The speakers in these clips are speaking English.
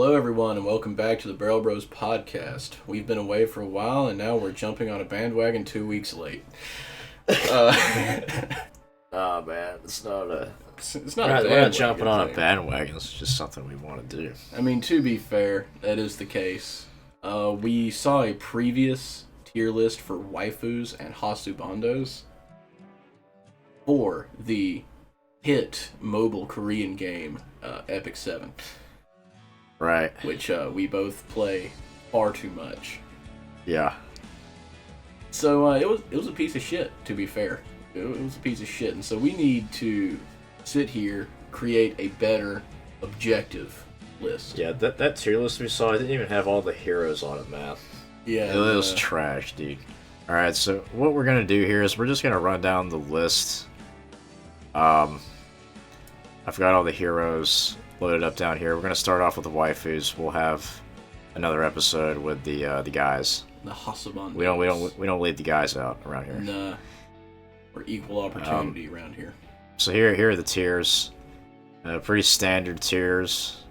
Hello, everyone, and welcome back to the Barrel Bros podcast. We've been away for a while, and now we're jumping on a bandwagon 2 weeks late. Nah, man, it's not a. It's not We're not jumping on a bandwagon. It's just something we want to do. I mean, to be fair, that is the case. We saw a previous tier list for waifus and hasubandos for the hit mobile Korean game Epic 7. Right. Which we both play far too much. Yeah. So it was a piece of shit, to be fair. It was a piece of shit, and so we need to sit here, create a better, objective list. Yeah, that tier list we saw, it didn't even have all the heroes on it, man. Yeah. It was trash, dude. Alright, so what we're gonna do here is we're just gonna run down the list. I've got all the heroes loaded up down here. We're gonna start off with the waifus. We'll have another episode with the guys. The hasubandos. We don't leave the guys out around here. Nah. We're equal opportunity around here. So here are the tiers. Pretty standard tiers.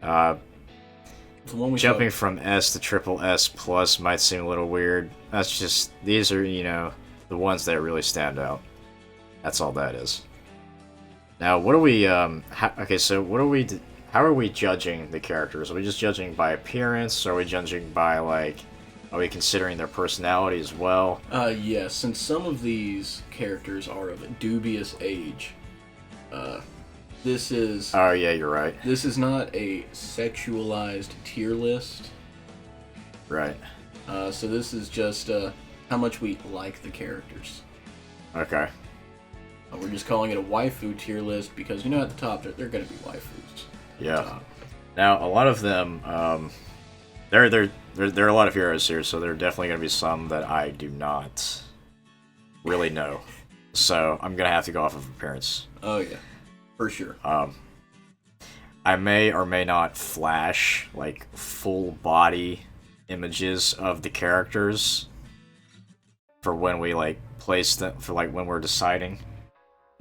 Jumping from S to triple S plus might seem a little weird. That's just, these are, the ones that really stand out. That's all that is. Now, what are we, how are we judging the characters? Are we just judging by appearance? Or are we judging by, are we considering their personality as well? Yes, since some of these characters are of a dubious age, this is... Oh, yeah, you're right. This is not a sexualized tier list. Right. So this is just how much we like the characters. Okay. We're just calling it a waifu tier list because, at the top, they're going to be waifus. Yeah. Now, a lot of them, there are a lot of heroes here, so there are definitely going to be some that I do not really know. So I'm going to have to go off of appearance. Oh, yeah. For sure. I may or may not flash, full body images of the characters for when we, place them, for, when we're deciding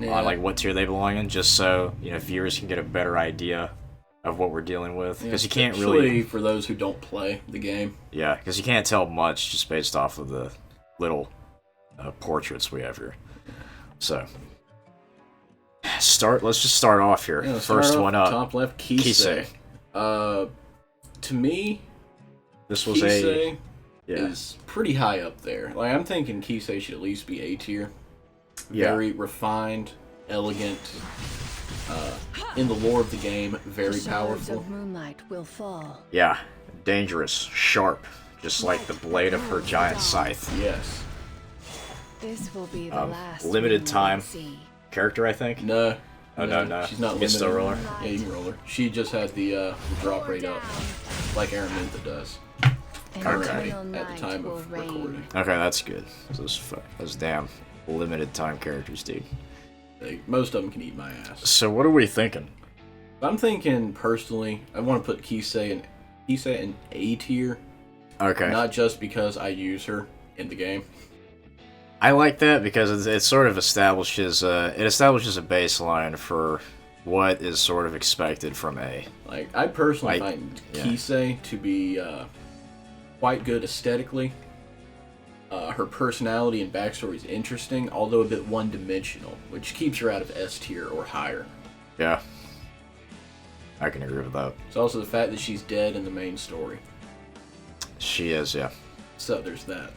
on, what tier they belong in, just so, viewers can get a better idea of what we're dealing with. Because you can't really... for those who don't play the game. Yeah, because you can't tell much just based off of the little portraits we have here. So... Let's just start off here. Yeah, First one up. Top left, Kisei. To me, this was Kisei is pretty high up there. I'm thinking Kisei should at least be A tier. Very refined, elegant. In the lore of the game, very powerful. Of moonlight will fall. Yeah, dangerous, sharp, just like the blade of her giant scythe. Yes. This will be the last. Limited time. Character, I think? No. Oh, no. She's not limited. You can still roll her? Yeah, you can roll her. She just had the drop rate up, like Armenta does. Okay. At the time of recording. Okay, that's good. Those damn limited time characters, dude. Most of them can eat my ass. So what are we thinking? I'm thinking, personally, I want to put Kisei in A tier. Okay. Not just because I use her in the game. I like that because it sort of establishes a baseline for what is sort of expected from A. I personally find Kisei to be quite good aesthetically. Her personality and backstory is interesting, although a bit one-dimensional, which keeps her out of S tier or higher. Yeah. I can agree with that. It's also the fact that she's dead in the main story. She is, yeah. So there's that.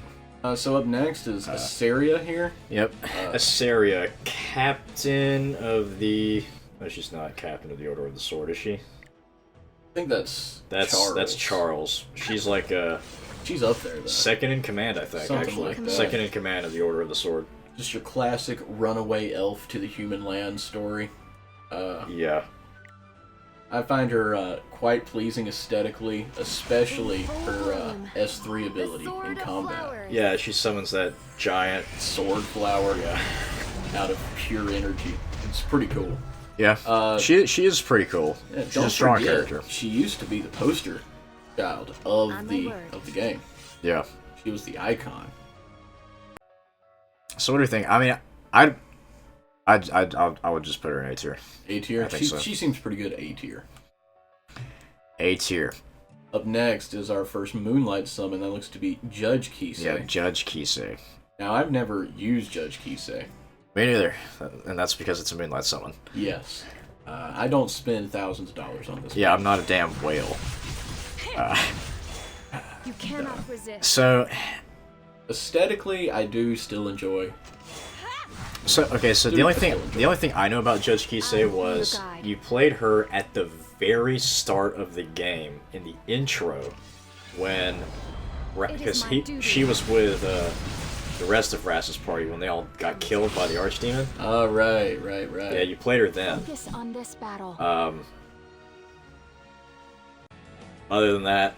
So up next is Asaria here. Yep. Asaria, captain of the... No, she's not captain of the Order of the Sword, is she? I think that's Charles. That's Charles. She's she's up there, though. Second in command, I think, Something actually. like that. Second in command of the Order of the Sword. Just your classic runaway elf to the human land story. Yeah. I find her quite pleasing aesthetically, especially her S3 ability in combat. Yeah, she summons that giant sword flower out of pure energy. It's pretty cool. Yeah, she is pretty cool. Yeah, she's a strong character. She used to be the poster child of the game. Yeah, she was the icon. So what do you think? I mean, I would just put her in A tier. A tier? I think so. She seems pretty good A tier. A tier. Up next is our first Moonlight summon that looks to be Judge Kisei. Yeah, Judge Kisei. Now, I've never used Judge Kisei. Me neither, and that's because it's a Moonlight summon. Yes. I don't spend thousands of dollars on this. Yeah, I'm not a damn whale. You cannot resist. So, aesthetically, I do still enjoy. So the only thing I know about Judge Kisei was you played her at the very start of the game in the intro when because she was with the rest of Rass's party when they all got killed by the Archdemon. Oh, right. Yeah, you played her then. Focus on this battle. Other than that,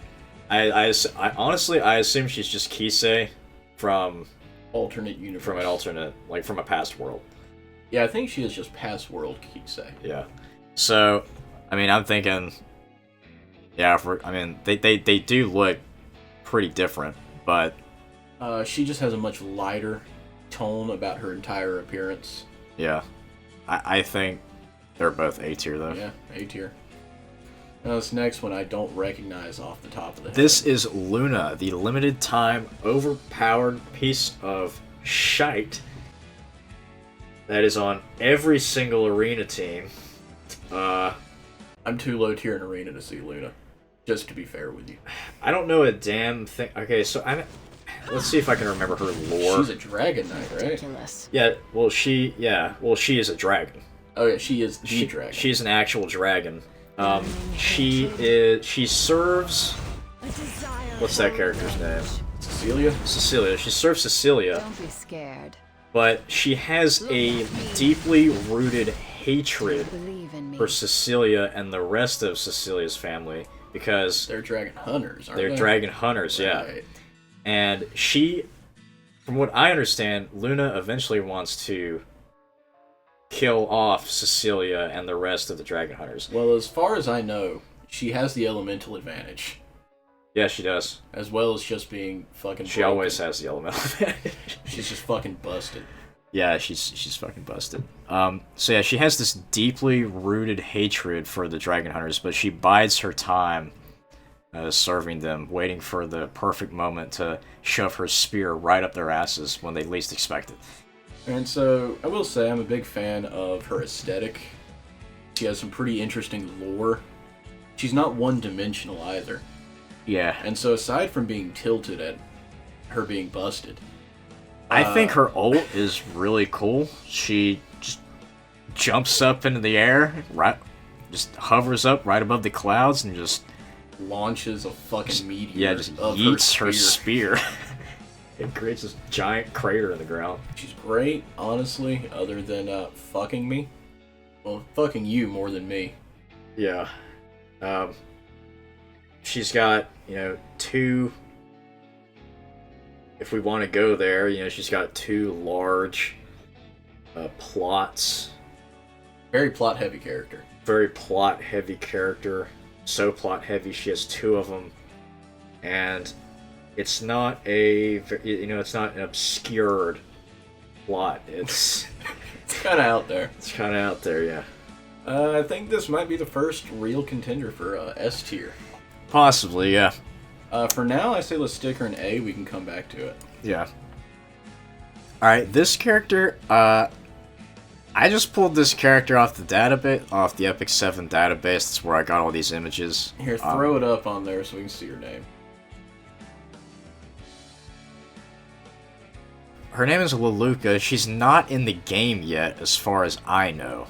I honestly I assume she's just Kisei from alternate universe. From an alternate, like from a past world. Yeah, I think she is just past world Kisei. Yeah. So, I mean, I'm thinking, yeah, they do look pretty different, but she just has a much lighter tone about her entire appearance. Yeah. I think they're both A tier though. Yeah, A tier. Now this next one I don't recognize off the top of the head. This is Luna, the limited time overpowered piece of shite that is on every single arena team. I'm too low tier in arena to see Luna, just to be fair with you. I don't know a damn thing. Okay, so let's see if I can remember her lore. She's a dragon knight, right? Ridiculous. Yeah, well she is a dragon. Oh yeah, she is the dragon. She's an actual dragon. She serves... What's that character's name? Cecilia. She serves Cecilia. Don't be scared. But she has a deeply rooted hatred for Cecilia and the rest of Cecilia's family because... They're dragon hunters, aren't they? They're dragon hunters, yeah. Right. And she... From what I understand, Luna eventually wants to kill off Cecilia and the rest of the dragon hunters. Well, as far as I know, she has the elemental advantage. Yeah, she does. As well as just being fucking She broken. always has the elemental advantage. She's just fucking busted. Yeah, she's fucking busted. So yeah, she has this deeply rooted hatred for the dragon hunters, but she bides her time serving them, waiting for the perfect moment to shove her spear right up their asses when they least expect it. And so, I will say I'm a big fan of her aesthetic. She has some pretty interesting lore. She's not one-dimensional either. Yeah. And so aside from being tilted at her being busted... I think her ult is really cool. She just jumps up into the air, just hovers up right above the clouds and just... launches a fucking meteor. Yeah, just yeets her spear. It creates this giant crater in the ground. She's great, honestly, other than fucking me. Well, fucking you more than me. Yeah. She's got, two... If we want to go there, she's got two large plots. Very plot-heavy character. Very plot-heavy character. So plot-heavy, she has two of them. And... it's not it's not an obscured plot. It's kind of out there. It's kind of out there, yeah. I think this might be the first real contender for S tier. Possibly, yeah. For now, I say let's stick her in A. We can come back to it. Yeah. All right, this character. I just pulled this character off the Epic 7 database. That's where I got all these images. Here, throw it up on there so we can see her name. Her name is Leluka. She's not in the game yet, as far as I know.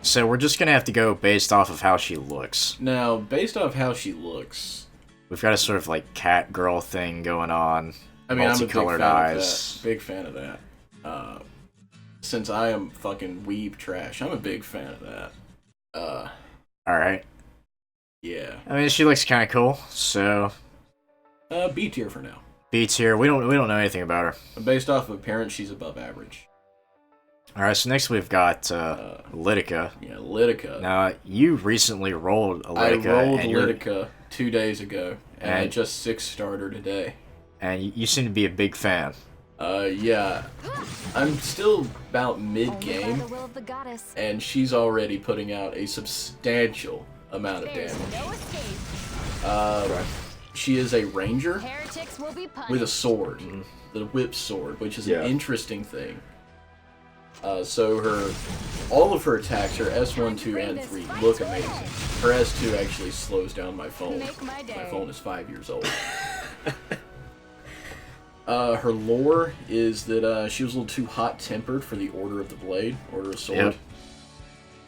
So we're just gonna have to go based off of how she looks. Now, based off how she looks... We've got a sort of like cat girl thing going on. I mean, multicolored eyes. Big fan of that. Since I am fucking weeb trash, I'm a big fan of that. Alright. Yeah. I mean, she looks kind of cool, so... B tier for now. B tier. We don't know anything about her. Based off of appearance, she's above average. Alright, so next we've got Lidica. Yeah, Lidica. Now, you recently rolled a Lidica. I rolled Lidica 2 days ago, and I just 6-starred her today. And you seem to be a big fan. Yeah. I'm still about mid-game, and she's already putting out a substantial amount of There's damage. no escape. She is a ranger Heretics will be punished. with a sword, the whip sword, which is an interesting thing. So all of her attacks, her S1, 2, and 3, look amazing. Her S2 actually slows down my phone. Make my day. My phone is 5 years old. Her lore is that she was a little too hot-tempered for the Order of the Blade, Order of Sword. Yep.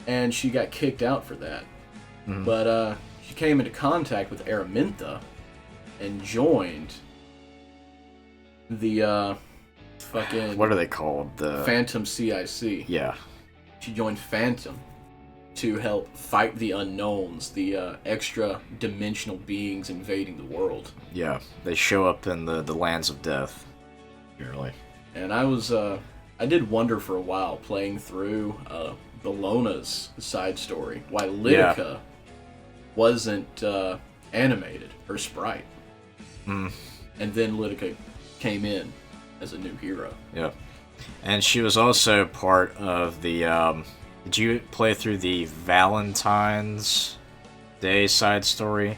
And she got kicked out for that. But she came into contact with Armenta and joined the fucking... What are they called? The Phantom CIC. Yeah. She joined Phantom to help fight the unknowns, the extra-dimensional beings invading the world. Yeah. They show up in the lands of death. Generally. And I did wonder for a while, playing through Bologna's side story, why Lytica wasn't animated, her sprite. And then Lytica came in as a new hero. Yeah. And she was also part of the, did you play through the Valentine's Day side story?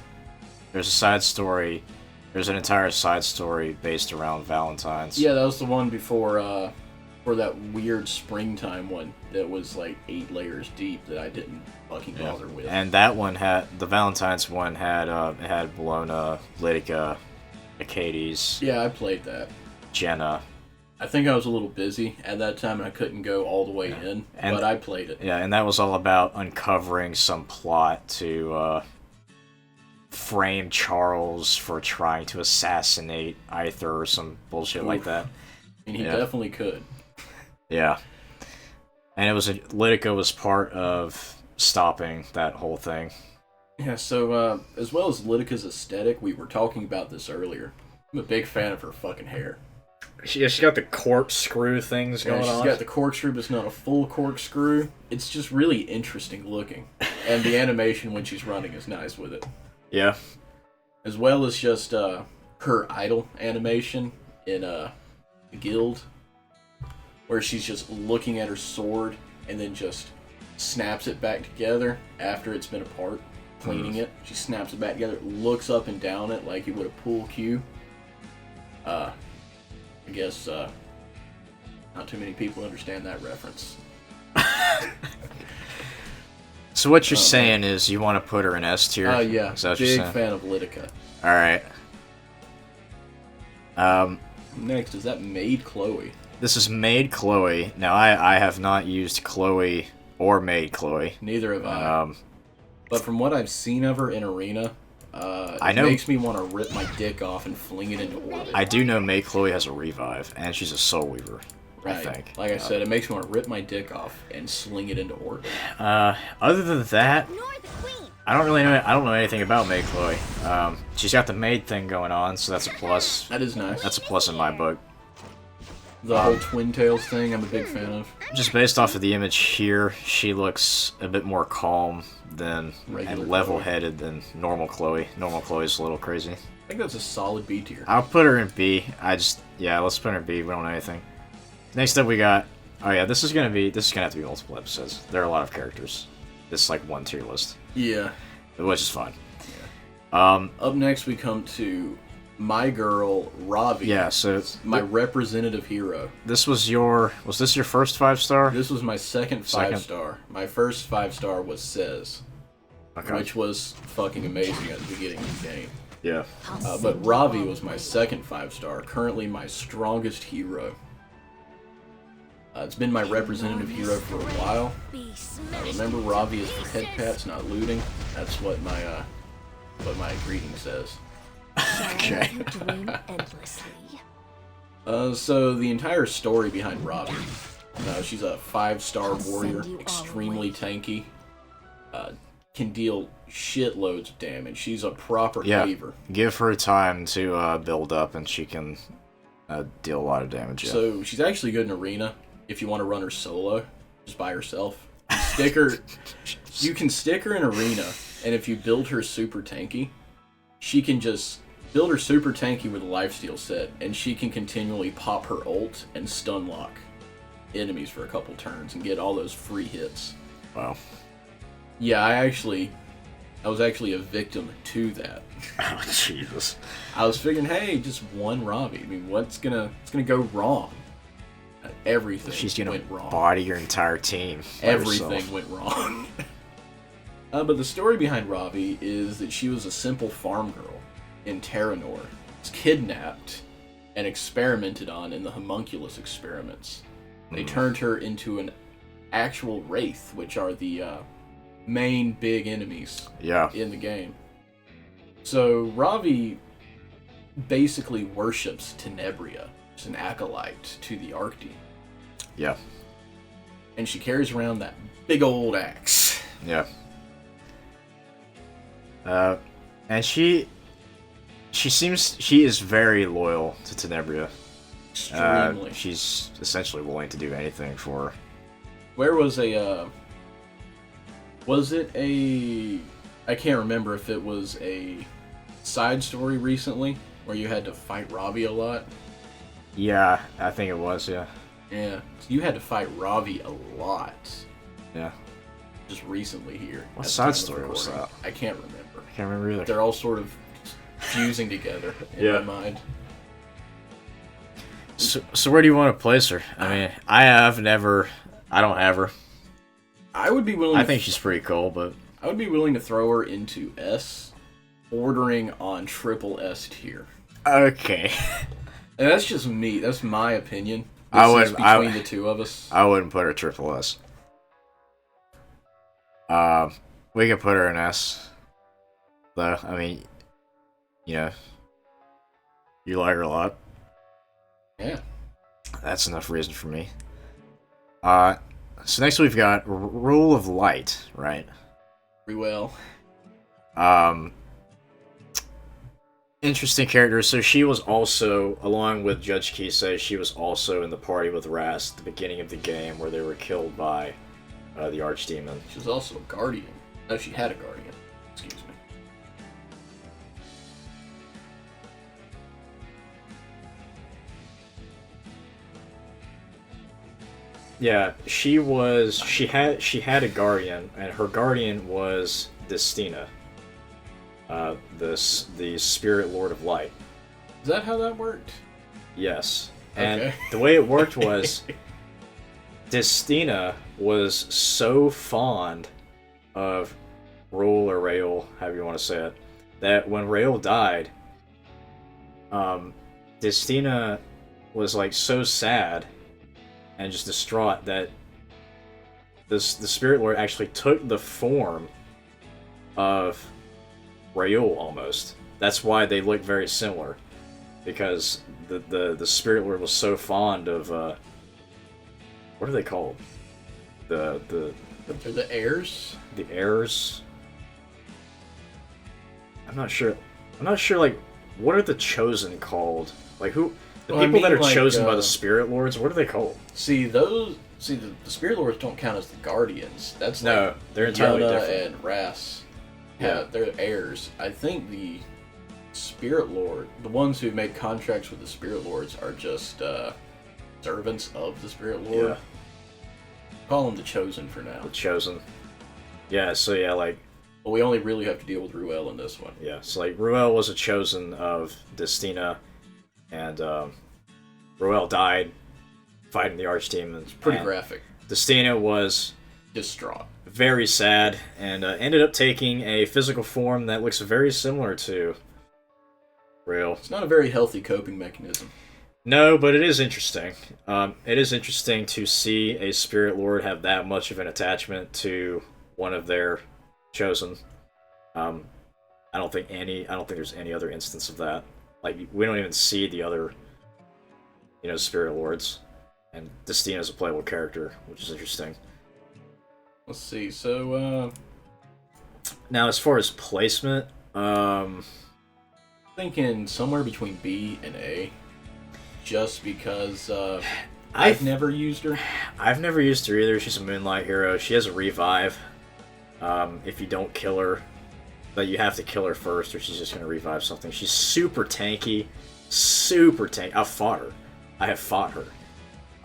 There's a side story, there's an entire side story based around Valentine's. Yeah, that was the one before, for that weird springtime one that was like 8 layers deep that I didn't fucking bother with. And that one the Valentine's one had Bologna, Lytica, Acades. Yeah, I played that. Jenna. I think I was a little busy at that time and I couldn't go all the way in, but I played it. Yeah, and that was all about uncovering some plot to frame Charles for trying to assassinate Aether or some bullshit like that. I mean, he definitely could. Yeah. And Lytica was part of stopping that whole thing. Yeah, so as well as Lytica's aesthetic, we were talking about this earlier. I'm a big fan of her fucking hair. She's got the corkscrew things going on. She's got the corkscrew, but it's not a full corkscrew. It's just really interesting looking. And the animation when she's running is nice with it. Yeah. As well as just her idol animation in the guild, where she's just looking at her sword and then just snaps it back together after it's been apart, cleaning it. She snaps it back together, looks up and down it like you would a pool cue. I guess not too many people understand that reference. So what you're saying is you want to put her in S tier? Yeah, Is that what big you're saying? fan of Lytica. Alright. Next, is that Maid Chloe? This is Maid Chloe. Now, I have not used Chloe or Maid Chloe. Neither have I. But from what I've seen of her in Arena, it makes me want to rip my dick off and fling it into orbit. I do know Maid Chloe has a revive, and she's a Soul Weaver, right. I think. Like I said, it makes me want to rip my dick off and sling it into orbit. Other than that, I don't know anything about Maid Chloe. She's got the maid thing going on, so that's a plus. That is nice. That's a plus in my book. The whole Twin Tails thing, I'm a big fan of. Just based off of the image here, she looks a bit more calm and level-headed than normal Chloe. Normal Chloe's a little crazy. I think that's a solid B tier. I'll put her in B. Let's put her in B. We don't know anything. Next up, we got. Oh yeah, this is gonna have to be multiple episodes. There are a lot of characters. This is like one tier list. Yeah. Which is fine. Yeah. Up next, we come to my girl Robbie. Yeah, so my representative hero. Was this your first 5-star? This was my second 5-star. My first 5-star was Says, which was fucking amazing at the beginning of the game. Yeah. But Robbie was my second 5-star, currently my strongest hero. It's been my representative hero for a while. Remember, Robbie is for head pats, not looting. That's what my greeting says. Okay. So the entire story behind Robbie, she's a 5-star warrior, extremely tanky, can deal shitloads of damage. She's a proper cleaver. Give her time to build up and she can deal a lot of damage. Yeah. So she's actually good in Arena if you want to run her solo, just by herself. You can stick her in Arena, and if you build her super tanky, she can just build her super tanky with a lifesteal set, and she can continually pop her ult and stun lock enemies for a couple turns and get all those free hits. Wow. Yeah, I actually I was actually a victim to that. Oh, Jesus. I was figuring, hey, just one Robbie. I mean, what's gonna go wrong? Everything She's gonna went wrong. body your entire team. Everything went wrong. But the story behind Robbie is that she was a simple farm girl in Terranor. Was kidnapped and experimented on in the homunculus experiments. They turned her into an actual wraith, which are the main big enemies in the game. So Robbie basically worships Tenebria. She's an acolyte to the Archdemon. Yeah. And she carries around that big old axe. Yeah. And she is very loyal to Tenebria. Extremely. She's essentially willing to do anything for her. Where was I can't remember if it was a side story recently where you had to fight Robbie a lot. Yeah, I think it was, yeah. Yeah, so you had to fight Robbie a lot. Yeah. Just recently here. What side story was that? I can't remember. I can't remember either. They're all sort of fusing together in my mind. So where do you want to place her? I mean, I don't have her. I would be willing. I think she's pretty cool, but I would be willing to throw her into S, bordering on triple S tier. Okay. And that's just me. That's my opinion. Between the two of us. I wouldn't put her triple S. We can put her in S. Though, I mean, you know, you like her a lot. Yeah. That's enough reason for me. So next we've got Rule of Light, right? Pretty well. Interesting character. So she was also, along with Judge Kisei, she was also in the party with Rast at the beginning of the game where they were killed by the Archdemon. She was also a guardian. No, she had a guardian. Excuse me. Yeah, she had a guardian, and her guardian was Destina, the Spirit Lord of Light. Is that how that worked? Yes, and okay. The way it worked was Destina was so fond of Raul or Rael, however you want to say it, that when Rael died, Destina was like so sad and just distraught that the Spirit Lord actually took the form of Raul almost. That's why they look very similar, because the Spirit Lord was so fond of what are they called? They're the heirs. The heirs. I'm not sure. Like, what are the chosen called? Like who? The people that are chosen by the Spirit Lords, what are they called? The Spirit Lords don't count as the Guardians. That's no, they're entirely Yona different. And Ras. Yeah, they're heirs. I think the Spirit Lord, the ones who make contracts with the Spirit Lords, are just servants of the Spirit Lord. Yeah. Call them the Chosen for now. The Chosen. Yeah. So yeah, like. But we only really have to deal with Ruel in this one. Yeah. So like, Ruel was a Chosen of Destina. And Ruel died fighting the Archdemon. It's pretty graphic. Destina was distraught, very sad, and ended up taking a physical form that looks very similar to Ruel. It's not a very healthy coping mechanism. No, but it is interesting. It is interesting to see a Spirit Lord have that much of an attachment to one of their chosen. I don't think there's any other instance of that. Like, we don't even see the other, Spirit Lords. And Destina is a playable character, which is interesting. Let's see, so, now, as far as placement, thinking somewhere between B and A. Just because, I've never used her. I've never used her either. She's a Moonlight hero. She has a revive. If you don't kill her. But you have to kill her first, or she's just going to revive something. She's super tanky. Super tanky. I've fought her. I have fought her.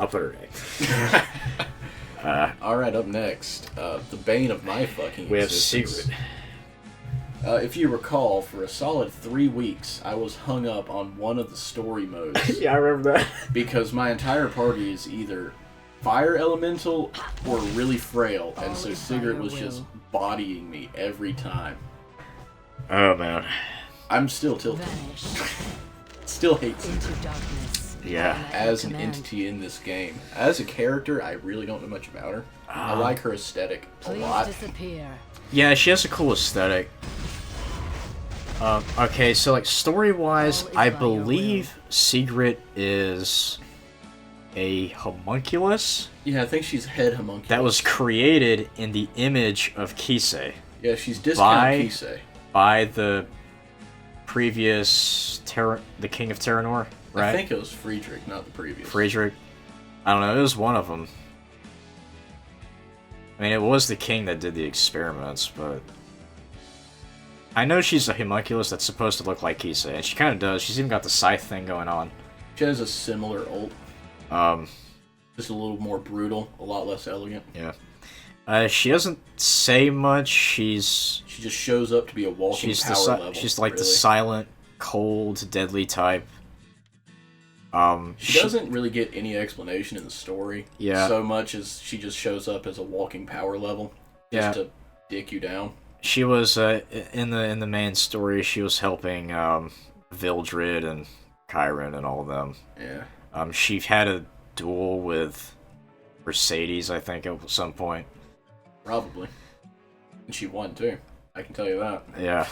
I'll put her in. Alright, up next. The bane of my fucking we existence. have Secret. If you recall, for a solid 3 weeks, I was hung up on one of the story modes. Yeah, I remember that. Because my entire party is either fire elemental or really frail, and so Sigurd was just bodying me every time. Oh, man. I'm still tilted. Still hate Sigurd. Yeah. As an entity in this game. As a character, I really don't know much about her. I like her aesthetic a lot. Yeah, she has a cool aesthetic. Okay, so like story-wise, I believe Sigrid is a homunculus. Yeah, I think she's head homunculus. That was created in the image of Kisei. Yeah, she's discount Kisei. By the previous the King of Terranor, right? I think it was Friedrich, not the previous. Friedrich? I don't know, it was one of them. I mean, it was the king that did the experiments, but... I know she's a homunculus that's supposed to look like Kisei, and she kind of does. She's even got the scythe thing going on. She has a similar ult. Just a little more brutal, a lot less elegant. Yeah. She doesn't say much. She just shows up to be a walking power level. She's like really. the silent, cold, deadly type. She doesn't really get any explanation in the story. Yeah. So much as she just shows up as a walking power level, just to dick you down. She was in the main story. She was helping Vildred and Chiron and all of them. Yeah. She had a duel with Mercedes, I think, at some point. Probably. And she won too. I can tell you that. Yeah.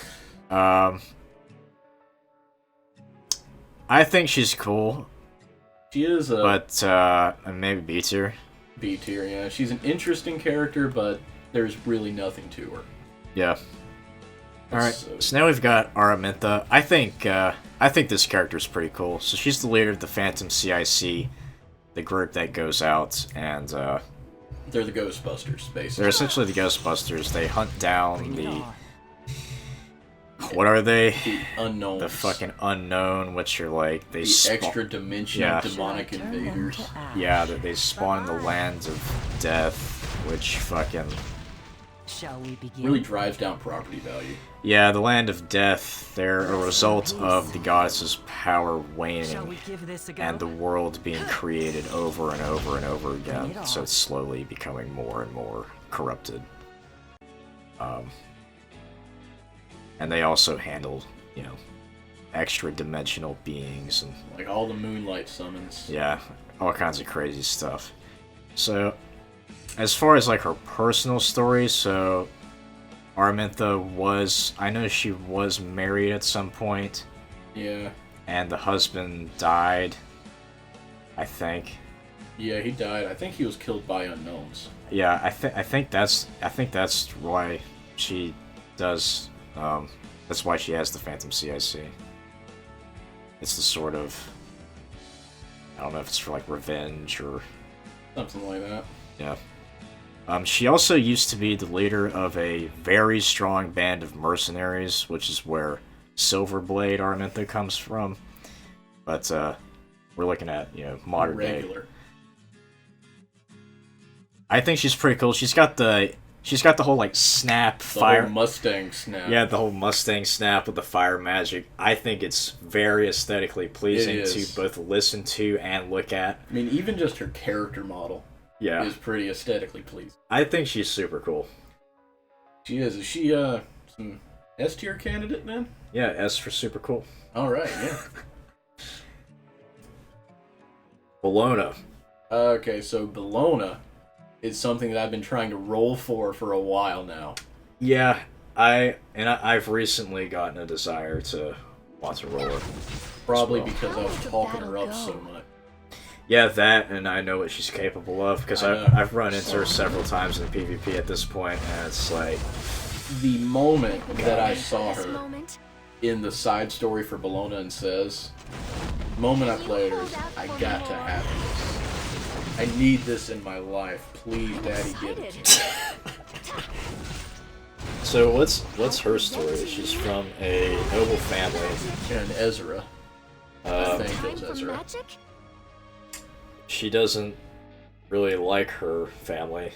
I think she's cool. She is a... But, maybe B tier. B tier, yeah. She's an interesting character, but there's really nothing to her. Yeah. Alright, so now we've got Armenta. I think this character's pretty cool. So she's the leader of the Phantom CIC, the group that goes out and, they're the Ghostbusters, basically. They're essentially the Ghostbusters. They hunt down the... What are they? The unknowns. The fucking unknown, which are like... The extra-dimensional demonic invaders. Yeah, they spawn in the lands of death, which fucking... Shall we begin? Really drives down property value. Yeah, the land of death, they're a result of the goddess's power waning and the world being created over and over and over again, so it's slowly becoming more and more corrupted. And they also handle, you know, extra-dimensional beings and... Like all the Moonlight summons. Yeah, all kinds of crazy stuff. So... As far as, like, her personal story, so... Armenta was... I know she was married at some point. Yeah. And the husband died, I think. Yeah, he died. I think he was killed by unknowns. Yeah, I think that's why she does... that's why she has the Phantom CIC. It's the sort of... I don't know if it's for, like, revenge or... Something like that. Yeah. She also used to be the leader of a very strong band of mercenaries, which is where Silverblade Armenta comes from. But, we're looking at, you know, modern day. I think she's pretty cool. She's got the whole, like, snap fire... The whole Mustang snap. Yeah, the whole Mustang snap with the fire magic. I think it's very aesthetically pleasing to both listen to and look at. I mean, even just her character model. Yeah. Is pretty aesthetically pleasing. I think she's super cool. She is. Is she, some S-tier candidate, then? Yeah, S for super cool. Alright, yeah. Bologna. Okay, so Bologna is something that I've been trying to roll for a while now. Yeah, I've recently gotten a desire to want to roll her. Probably because I was talking her up so much. Yeah, that, and I know what she's capable of, because I've run into her several times in PvP at this point, and it's like... The moment that I saw her in the side story for Bologna and Says, the moment I played her, I got to have this. I need this in my life. Please, Daddy, get it. So what's her story? She's from a noble family. And Ezra. I think it was Ezra. She doesn't really like her family.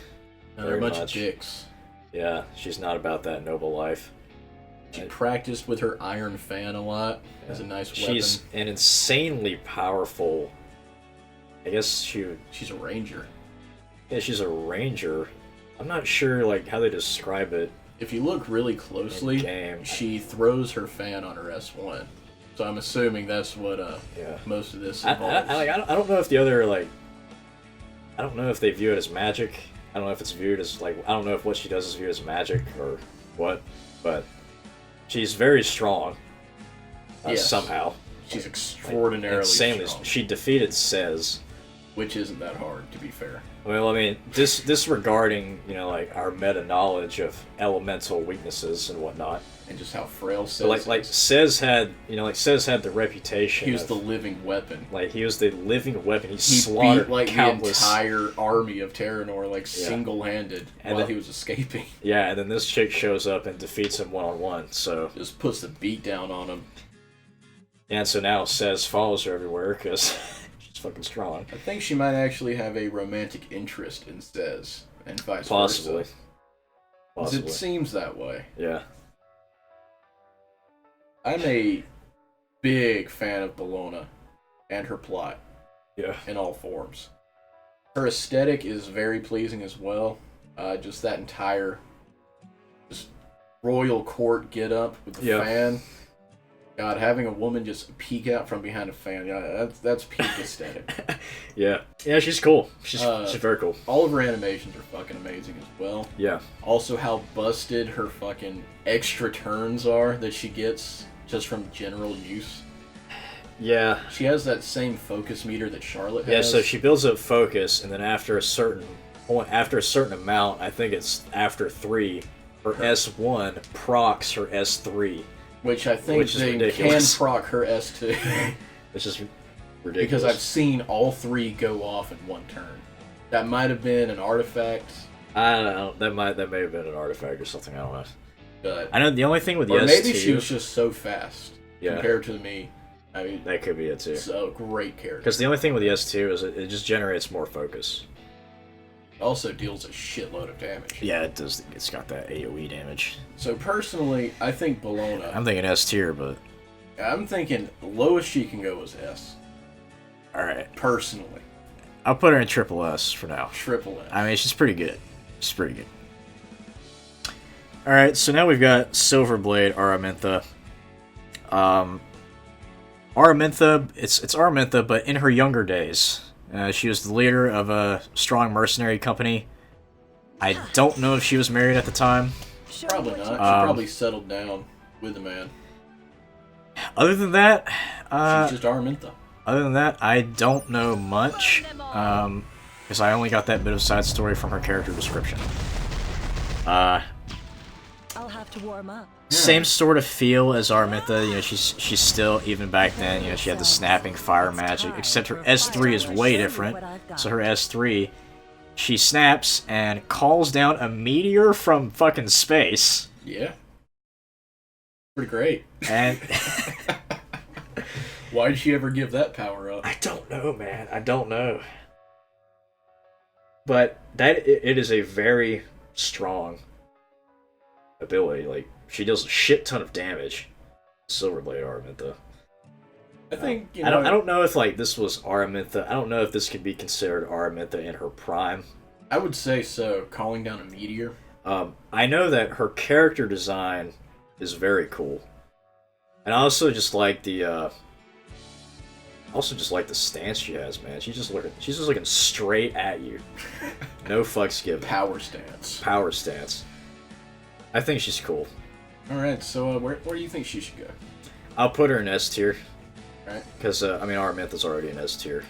They're a bunch of dicks. Yeah, she's not about that noble life. She practiced with her iron fan a lot. As a nice weapon. She's an insanely powerful. I guess she's a ranger. Yeah, she's a ranger. I'm not sure like how they describe it. If you look really closely, she throws her fan on her S1. So I'm assuming that's what most of this involves. I don't know if the other I don't know if they view it as magic. I don't know if it's viewed as I don't know if what she does is viewed as magic or what, but she's very strong. Somehow. She's extraordinarily strong. She defeated Sez. Which isn't that hard, to be fair. Well, I mean, disregarding, our meta knowledge of elemental weaknesses and whatnot. And just how frail Sez is. Sez had, Sez had the reputation. He was the living weapon. He was the living weapon. He slaughtered countless... the entire army of Terranor, single-handed while he was escaping. Yeah, and then this chick shows up and defeats him one-on-one, so... Just puts the beat down on him. And so now Sez follows her everywhere, because... fucking strong. I think she might actually have a romantic interest in Sez, and vice versa. Possibly. It seems that way. Yeah. I'm a big fan of Bologna and her plot. Yeah. In all forms. Her aesthetic is very pleasing as well. Just that entire royal court get up with the fan. God, having a woman just peek out from behind a fan, that's peak aesthetic. Yeah, she's cool. She's very cool. All of her animations are fucking amazing as well. Yeah. Also, how busted her fucking extra turns are that she gets just from general use. Yeah. She has that same focus meter that Charlotte has. Yeah, so she builds up focus, and then after a certain amount, I think it's after 3, her S1 procs her S3. Which I think they can proc her S2. Which is ridiculous. Because I've seen all 3 go off in one turn. That might have been an artifact. I don't know. That may have been an artifact or something. I don't know. But I know the only thing with the S2... maybe she was just so fast compared to me. I mean, that could be it too. It's a great character. Because the only thing with the S2 is it just generates more focus. It also deals a shitload of damage. Yeah, it does. It's got that AoE damage. So personally, I think Bologna... I'm thinking S tier, but... I'm thinking lowest she can go is S. Alright. Personally. I'll put her in triple S for now. Triple S. I mean, she's pretty good. She's pretty good. Alright, so now we've got Silverblade Armenta. Armenta, it's Armenta, but in her younger days. She was the leader of a strong mercenary company. I don't know if she was married at the time. Probably not. She probably settled down with a man. Other than that... she's just Armenta. Other than that, I don't know much. Because I only got that bit of side story from her character description. I'll have to warm up. Same sort of feel as Armenta, she's still, even back then, she had the snapping fire magic, except her S3 is way different. So her S3, she snaps and calls down a meteor from fucking space. Yeah. Pretty great. And... Why did she ever give that power up? I don't know, man. I don't know. But it is a very strong ability, she does a shit ton of damage. Silverblade Armenta. I think, I don't know if, this was Armenta. I don't know if this could be considered Armenta in her prime. I would say so, calling down a meteor. I know that her character design is very cool. And I also just like the, stance she has, man. She's just looking straight at you. No fucks given. Power stance. Power stance. I think she's cool. Alright, so where do you think she should go? I'll put her in S tier. Right. Because, Armenta's already in S tier.